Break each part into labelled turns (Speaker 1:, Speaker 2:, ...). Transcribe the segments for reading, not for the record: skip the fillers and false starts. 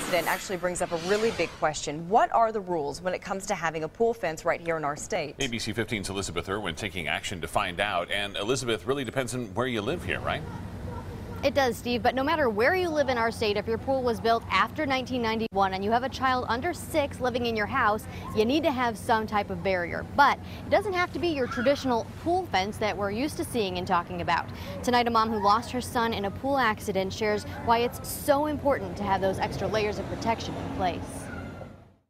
Speaker 1: accident actually brings up a really big question. What are the rules when it comes to having a pool fence right here in our state?
Speaker 2: ABC 15's Elizabeth Irwin taking action to find out. And Elizabeth, really depends on where you live here, right?
Speaker 3: It does, Steve, but no matter where you live in our state, if your pool was built after 1991 and you have a child under 6 living in your house, you need to have some type of barrier. But it doesn't have to be your traditional pool fence that we're used to seeing and talking about. Tonight, a mom who lost her son in a pool accident shares why it's so important to have those extra layers of protection in place.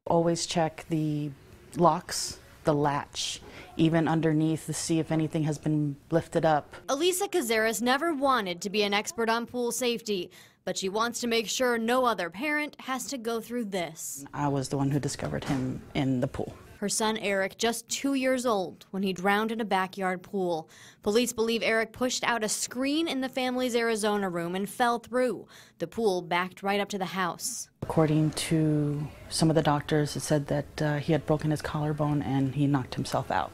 Speaker 4: Always check the locks, the latch, even underneath to see if anything has been lifted up.
Speaker 3: Elisa Cazares never wanted to be an expert on pool safety, but she wants to make sure no other parent has to go through this.
Speaker 4: I was the one who discovered him in the pool.
Speaker 3: Her son Eric, just 2 years old, when he drowned in a backyard pool. Police believe Eric pushed out a screen in the family's Arizona room and fell through. The pool backed right up to the house.
Speaker 4: According to some of the doctors, it said that he had broken his collarbone and he knocked himself out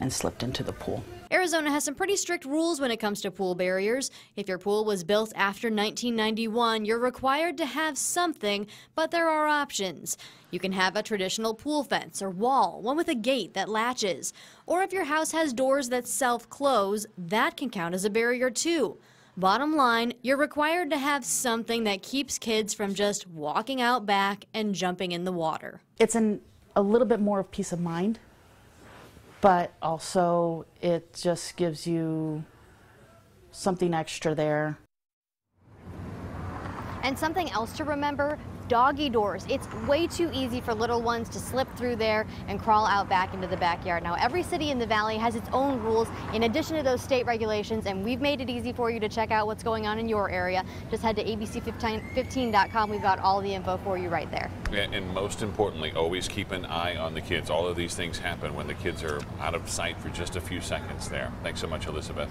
Speaker 4: and slipped into the pool.
Speaker 3: Arizona has some pretty strict rules when it comes to pool barriers. If your pool was built after 1991, you're required to have something, but there are options. You can have a traditional pool fence or wall, one with a gate that latches. Or if your house has doors that self-close, that can count as a barrier too. Bottom line, you're required to have something that keeps kids from just walking out back and jumping in the water.
Speaker 4: It's a little bit more of peace of mind, but also it just gives you something extra there.
Speaker 3: And something else to remember, doggy doors. It's way too easy for little ones to slip through there and crawl out back into the backyard. Now, every city in the valley has its own rules in addition to those state regulations, and we've made it easy for you to check out what's going on in your area. Just head to abc15.com. We've got all the info for you right there.
Speaker 2: And most importantly, always keep an eye on the kids. All of these things happen when the kids are out of sight for just a few seconds there. Thanks so much, Elizabeth.